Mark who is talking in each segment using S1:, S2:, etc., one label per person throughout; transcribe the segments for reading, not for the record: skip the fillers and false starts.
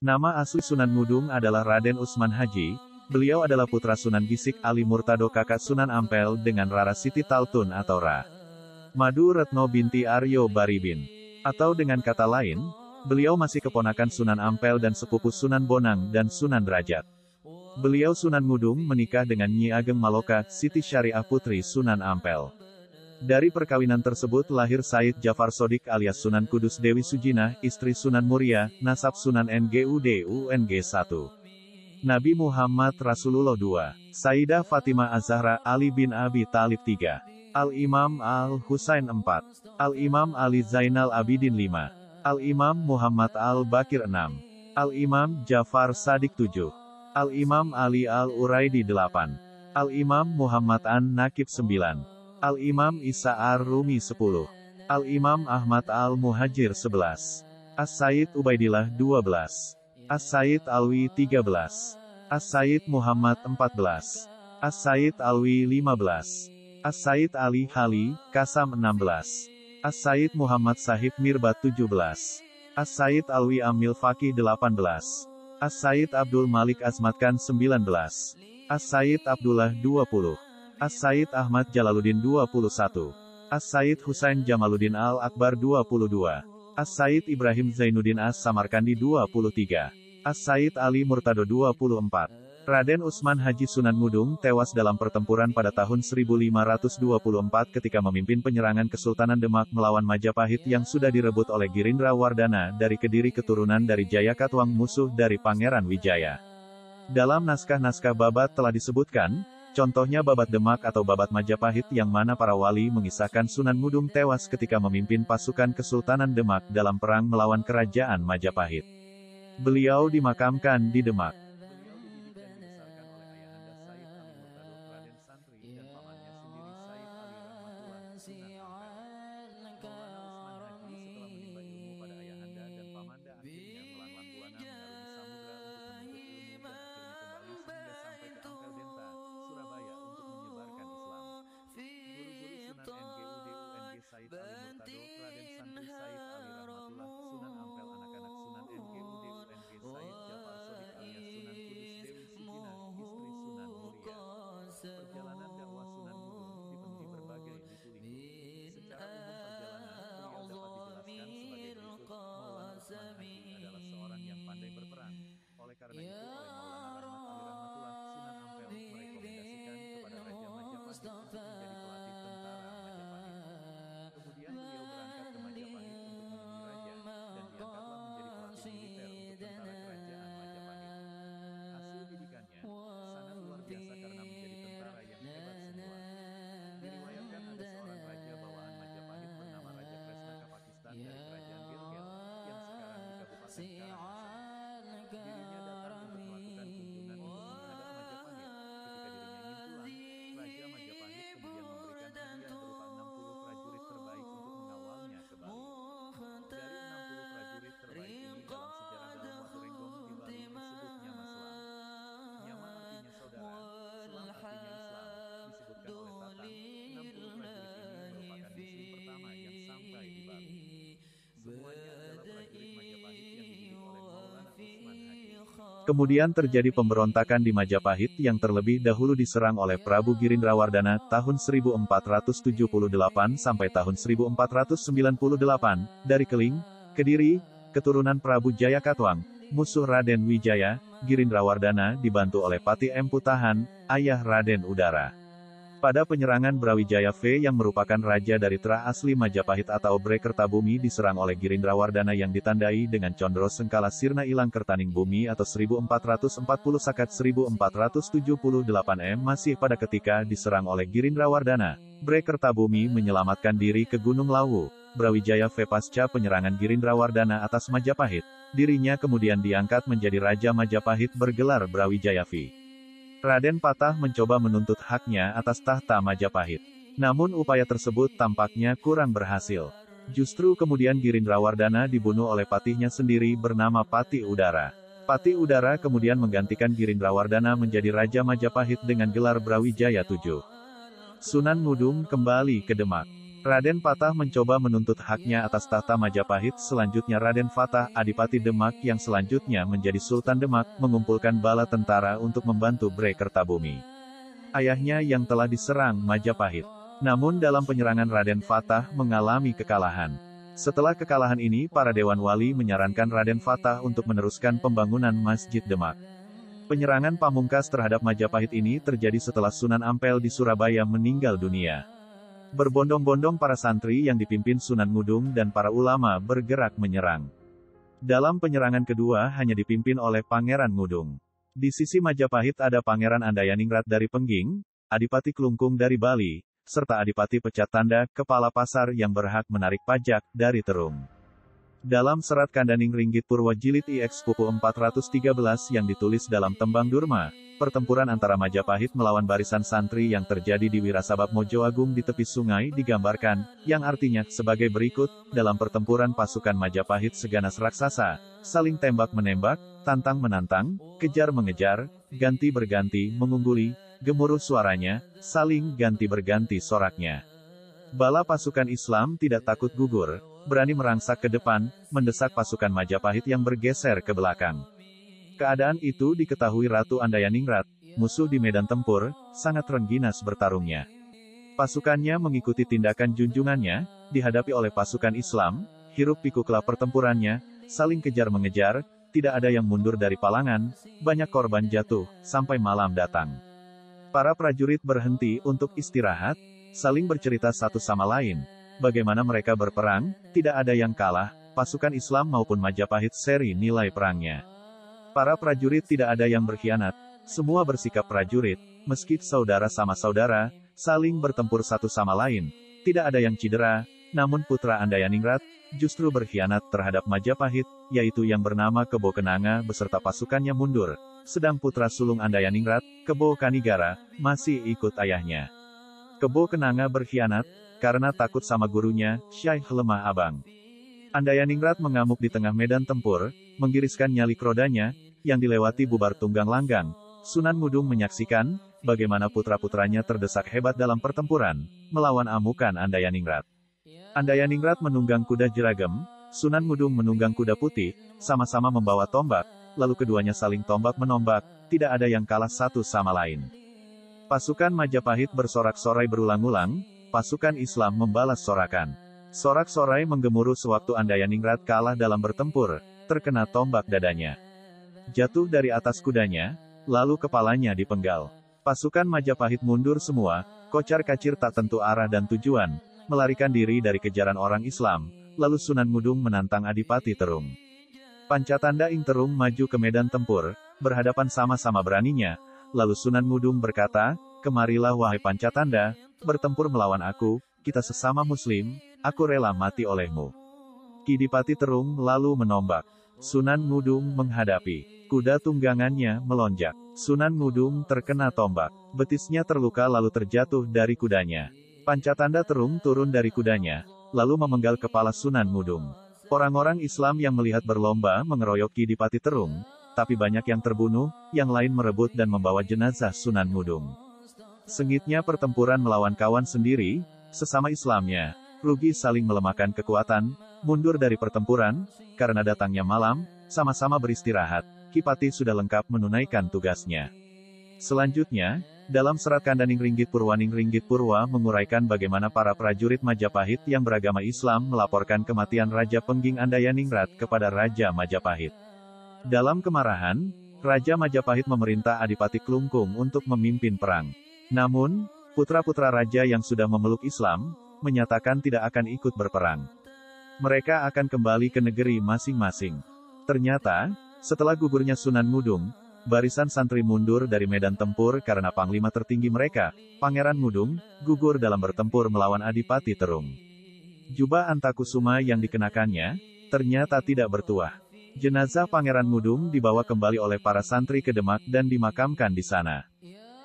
S1: Nama asli Sunan Ngudung adalah Raden Usman Haji. Beliau adalah putra Sunan Gisik Ali Murtado kakak Sunan Ampel dengan Rara Siti Taltun atau Ra. Madu Retno binti Aryo Baribin. Atau dengan kata lain, beliau masih keponakan Sunan Ampel dan sepupu Sunan Bonang dan Sunan Derajat. Beliau Sunan Ngudung menikah dengan Nyi Ageng Maloka, Siti Syariah putri Sunan Ampel. Dari perkawinan tersebut lahir Said Jafar Sodik alias Sunan Kudus Dewi Sujinah, istri Sunan Muria, nasab Sunan Ngud UNG 1. Nabi Muhammad Rasulullah 2. Sayyidah Fatimah Az-Zahra, Ali bin Abi Thalib 3. Al-Imam Al-Husain 4. Al-Imam Ali Zainal Abidin 5. Al-Imam Muhammad Al-Bakir 6. Al-Imam Jafar Sadik 7. Al-Imam Ali Al-Uraidi 8. Al-Imam Muhammad An-Nakib 9. Al-Imam Isa Ar-Rumi 10. Al-Imam Ahmad Al-Muhajir 11. As-Sayyid Ubaidillah 12. As-Sayyid Alwi 13. As-Sayyid Muhammad 14. As-Sayyid Alwi 15. As-Sayyid Ali Hali, Kasam 16. As-Sayyid Muhammad Sahib Mirbat 17. As-Sayyid Alwi Amil Fakih 18. As-Sayyid Abdul Malik Azmatkan 19. As-Sayyid Abdullah 20. As-Sayyid Ahmad Jalaluddin 21. As-Sayyid Husain Jamaluddin Al-Akbar 22. As-Sayyid Ibrahim Zainuddin As-Samarkandi 23. As-Sayyid Ali Murtado 24. Raden Usman Haji Sunan Ngudung tewas dalam pertempuran pada tahun 1524 ketika memimpin penyerangan Kesultanan Demak melawan Majapahit yang sudah direbut oleh Girindra Wardana dari Kediri keturunan dari Jayakatwang musuh dari Pangeran Wijaya. Dalam naskah-naskah Babat telah disebutkan, contohnya Babat Demak atau Babat Majapahit yang mana para wali mengisahkan Sunan Ngudung tewas ketika memimpin pasukan Kesultanan Demak dalam perang melawan kerajaan Majapahit. Beliau dimakamkan di Demak. Said Ali Murtado, Raden Santri Said Ali Rahmatullah, Sunan Ampel anak-anak Sunan Ngud UNG Said Jafar Sodik alias Sunan Kudus Dewi Sujinah, istri Sunan Muria. Perjalanan dakwah Sunan Ngudung dipenuhi berbagai liku-liku. Secara umum perjalanan beliau dapat dijelaskan sebagai berikut. Maulana Usman Haji adalah seorang yang pandai berperang. Oleh karena itu oleh Maulana Rahmat Ali Rahmatullah, Sunan Ampel merekomendasikan kepada Raja Majapahit untuk menjadi pelatih tentara Majapahit. Kemudian beliau berangkat ke Majapahit untuk menemui raja, dan diangkatlah menjadi pelatih militer untuk tentara kerajaan Majapahit. Hasil didikannya sangat luar biasa karena menjadi tentara yang hebat semua. Diriwayatkan ada seorang raja bawaan Majapahit bernama Raja Kresnaka Pakistan dari kerajaan Gilgil, yang sekarang di Kabupaten Karangasem. Dirinya datang untuk melakukan kunjungan untuk menghadap Majapahit. Ketika dirinya ingin pulang, Raja Majapahit kemudian memberikan hadiah berupa 60 prajurit terbaik untuk mengawalnya ke Bali. Dari 60 prajurit terbaik ini dalam sejarah dalam Waturenggong di Bali disebut Nyama Selam. Nyama artinya saudara, Selam artinya Islam. Disebutkan oleh Tatang, 60 prajurit ini merupakan muslim pertama yang sampai di Bali. Semuanya adalah prajurit Majapahit yang dididik oleh Maulana Usman Haji. Kemudian terjadi pemberontakan di Majapahit yang terlebih dahulu diserang oleh Prabu Girindrawardana tahun 1478 sampai tahun 1498, dari Keling, Kediri, keturunan Prabu Jayakatwang, musuh Raden Wijaya. Girindrawardana dibantu oleh Pati Empu Tahan, ayah Raden Udara. Pada penyerangan Brawijaya V yang merupakan raja dari Trah asli Majapahit atau Bre Kertabumi diserang oleh Girindrawardana yang ditandai dengan Condro Sengkala Sirna Ilang Kertaning Bumi atau 1440 Sakat 1478 masih pada ketika diserang oleh Girindrawardana, Bre Kertabumi menyelamatkan diri ke Gunung Lawu. Brawijaya V pasca penyerangan Girindrawardana atas Majapahit, dirinya kemudian diangkat menjadi Raja Majapahit bergelar Brawijaya V. Raden Patah mencoba menuntut haknya atas tahta Majapahit. Namun upaya tersebut tampaknya kurang berhasil. Justru kemudian Girindrawardana dibunuh oleh patihnya sendiri bernama Pati Udara. Pati Udara kemudian menggantikan Girindrawardana menjadi Raja Majapahit dengan gelar Brawijaya VII. Sunan Ngudung kembali ke Demak. Raden Fatah mencoba menuntut haknya atas tahta Majapahit. Selanjutnya Raden Fatah, Adipati Demak yang selanjutnya menjadi Sultan Demak, mengumpulkan bala tentara untuk membantu Bre Kertabumi, ayahnya yang telah diserang Majapahit. Namun dalam penyerangan Raden Fatah mengalami kekalahan. Setelah kekalahan ini, para Dewan Wali menyarankan Raden Fatah untuk meneruskan pembangunan Masjid Demak. Penyerangan pamungkas terhadap Majapahit ini terjadi setelah Sunan Ampel di Surabaya meninggal dunia. Berbondong-bondong para santri yang dipimpin Sunan Ngudung dan para ulama bergerak menyerang. Dalam penyerangan kedua hanya dipimpin oleh Pangeran Ngudung. Di sisi Majapahit ada Pangeran Andayaningrat dari Pengging, Adipati Klungkung dari Bali, serta Adipati Pecatanda, kepala pasar yang berhak menarik pajak, dari Terung. Dalam serat Kandaning Ringgit Purwa Jilid IX Pupu 413 yang ditulis dalam Tembang Durma, pertempuran antara Majapahit melawan barisan santri yang terjadi di Wirasabab Mojoagung di tepi sungai digambarkan, yang artinya, sebagai berikut, dalam pertempuran pasukan Majapahit seganas raksasa, saling tembak-menembak, tantang-menantang, kejar-mengejar, ganti-berganti, mengungguli, gemuruh suaranya, saling ganti-berganti soraknya. Bala pasukan Islam tidak takut gugur, berani merangsak ke depan, mendesak pasukan Majapahit yang bergeser ke belakang. Keadaan itu diketahui Ratu Andayaningrat, musuh di medan tempur, sangat rengginas bertarungnya. Pasukannya mengikuti tindakan junjungannya, dihadapi oleh pasukan Islam, hiruk-pikuklah pertempurannya, saling kejar-mengejar, tidak ada yang mundur dari palangan, banyak korban jatuh, sampai malam datang. Para prajurit berhenti untuk istirahat, saling bercerita satu sama lain. Bagaimana mereka berperang, tidak ada yang kalah, pasukan Islam maupun Majapahit seri nilai perangnya. Para prajurit tidak ada yang berkhianat, semua bersikap prajurit, meski saudara sama saudara, saling bertempur satu sama lain, tidak ada yang cedera, namun putra Andayaningrat, justru berkhianat terhadap Majapahit, yaitu yang bernama Kebo Kenanga beserta pasukannya mundur, sedang putra sulung Andayaningrat, Kebo Kanigara, masih ikut ayahnya. Kebo Kenanga berkhianat, karena takut sama gurunya, Syaikh Lemah Abang. Andayaningrat mengamuk di tengah medan tempur, menggiriskan nyali rodanya, yang dilewati bubar tunggang langgang. Sunan Ngudung menyaksikan, bagaimana putra-putranya terdesak hebat dalam pertempuran, melawan amukan Andayaningrat. Andayaningrat menunggang kuda jeragem, Sunan Ngudung menunggang kuda putih, sama-sama membawa tombak, lalu keduanya saling tombak-menombak, tidak ada yang kalah satu sama lain. Pasukan Majapahit bersorak-sorai berulang-ulang, pasukan Islam membalas sorakan. Sorak-sorai menggemuruh sewaktu Andayaningrat kalah dalam bertempur, terkena tombak dadanya. Jatuh dari atas kudanya, lalu kepalanya dipenggal. Pasukan Majapahit mundur semua, kocar-kacir tak tentu arah dan tujuan, melarikan diri dari kejaran orang Islam, lalu Sunan Ngudung menantang Adipati Terung. Pancatanda ing Terung maju ke medan tempur, berhadapan sama-sama beraninya, lalu Sunan Ngudung berkata, "Kemarilah wahai Pancatanda, bertempur melawan aku, kita sesama muslim, aku rela mati olehmu." Kidipati Terung lalu menombak. Sunan Ngudung menghadapi. Kuda tunggangannya melonjak. Sunan Ngudung terkena tombak. Betisnya terluka lalu terjatuh dari kudanya. Pancatanda Terung turun dari kudanya, lalu memenggal kepala Sunan Ngudung. Orang-orang Islam yang melihat berlomba mengeroyok Kidipati Terung, tapi banyak yang terbunuh, yang lain merebut dan membawa jenazah Sunan Ngudung. Sengitnya pertempuran melawan kawan sendiri, sesama Islamnya, rugi saling melemahkan kekuatan, mundur dari pertempuran, karena datangnya malam, sama-sama beristirahat, Kipati sudah lengkap menunaikan tugasnya. Selanjutnya, dalam serat Kandaning Ringgit Purwaning Ringgit Purwa menguraikan bagaimana para prajurit Majapahit yang beragama Islam melaporkan kematian Raja Pengging Andayaningrat kepada Raja Majapahit. Dalam kemarahan, Raja Majapahit memerintah Adipati Klungkung untuk memimpin perang. Namun, putra-putra raja yang sudah memeluk Islam, menyatakan tidak akan ikut berperang. Mereka akan kembali ke negeri masing-masing. Ternyata, setelah gugurnya Sunan Ngudung, barisan santri mundur dari medan tempur karena panglima tertinggi mereka, Pangeran Ngudung, gugur dalam bertempur melawan Adipati Terung. Jubah antakusuma yang dikenakannya, ternyata tidak bertuah. Jenazah Pangeran Ngudung dibawa kembali oleh para santri ke Demak dan dimakamkan di sana.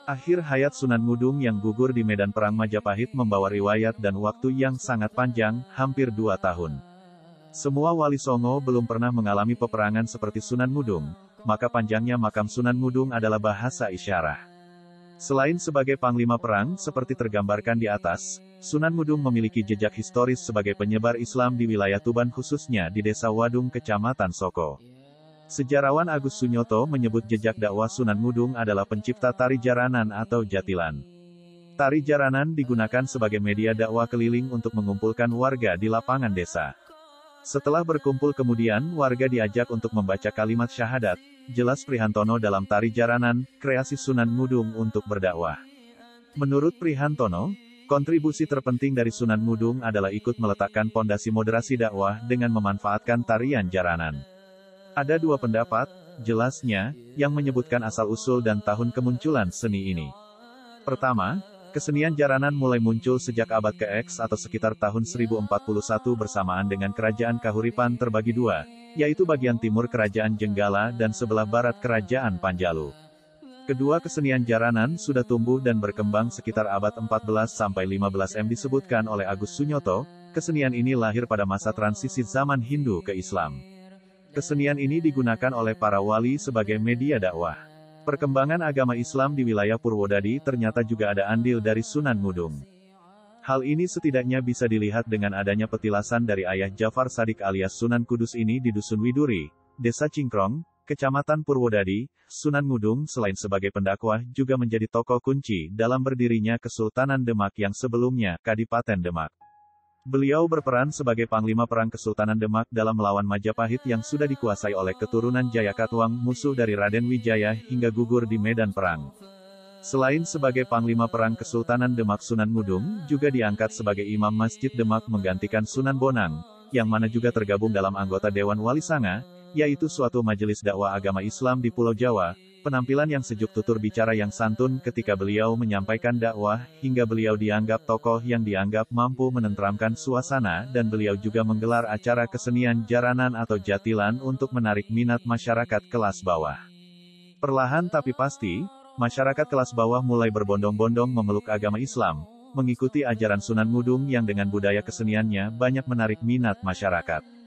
S1: Akhir hayat Sunan Ngudung yang gugur di medan perang Majapahit membawa riwayat dan waktu yang sangat panjang, hampir 2 tahun. Semua wali Songo belum pernah mengalami peperangan seperti Sunan Ngudung, maka panjangnya makam Sunan Ngudung adalah bahasa isyarat. Selain sebagai panglima perang seperti tergambarkan di atas, Sunan Ngudung memiliki jejak historis sebagai penyebar Islam di wilayah Tuban khususnya di Desa Wadung Kecamatan Soko. Sejarawan Agus Sunyoto menyebut jejak dakwah Sunan Ngudung adalah pencipta tari jaranan atau jatilan. Tari jaranan digunakan sebagai media dakwah keliling untuk mengumpulkan warga di lapangan desa. Setelah berkumpul kemudian warga diajak untuk membaca kalimat syahadat, jelas Prihantono dalam tari jaranan, kreasi Sunan Ngudung untuk berdakwah. Menurut Prihantono, kontribusi terpenting dari Sunan Ngudung adalah ikut meletakkan pondasi moderasi dakwah dengan memanfaatkan tarian jaranan. Ada dua pendapat, jelasnya, yang menyebutkan asal-usul dan tahun kemunculan seni ini. Pertama, kesenian jaranan mulai muncul sejak abad ke-X atau sekitar tahun 1041 bersamaan dengan Kerajaan Kahuripan terbagi dua, yaitu bagian timur Kerajaan Jenggala dan sebelah barat Kerajaan Panjalu. Kedua kesenian jaranan sudah tumbuh dan berkembang sekitar abad 14–15 disebutkan oleh Agus Sunyoto, kesenian ini lahir pada masa transisi zaman Hindu ke Islam. Kesenian ini digunakan oleh para wali sebagai media dakwah. Perkembangan agama Islam di wilayah Purwodadi ternyata juga ada andil dari Sunan Ngudung. Hal ini setidaknya bisa dilihat dengan adanya petilasan dari ayah Jafar Shadiq alias Sunan Kudus ini di Dusun Widuri, Desa Cingkrong, Kecamatan Purwodadi. Sunan Ngudung selain sebagai pendakwah juga menjadi tokoh kunci dalam berdirinya Kesultanan Demak yang sebelumnya Kadipaten Demak. Beliau berperan sebagai Panglima Perang Kesultanan Demak dalam melawan Majapahit yang sudah dikuasai oleh keturunan Jayakatwang, musuh dari Raden Wijaya, hingga gugur di medan perang. Selain sebagai Panglima Perang Kesultanan Demak, Sunan Ngudung juga diangkat sebagai Imam Masjid Demak menggantikan Sunan Bonang, yang mana juga tergabung dalam anggota Dewan Wali Sanga, yaitu suatu majelis dakwah agama Islam di Pulau Jawa. Penampilan yang sejuk, tutur bicara yang santun ketika beliau menyampaikan dakwah, hingga beliau dianggap tokoh yang dianggap mampu menenteramkan suasana, dan beliau juga menggelar acara kesenian jaranan atau jatilan untuk menarik minat masyarakat kelas bawah. Perlahan tapi pasti, masyarakat kelas bawah mulai berbondong-bondong memeluk agama Islam, mengikuti ajaran Sunan Ngudung yang dengan budaya keseniannya banyak menarik minat masyarakat.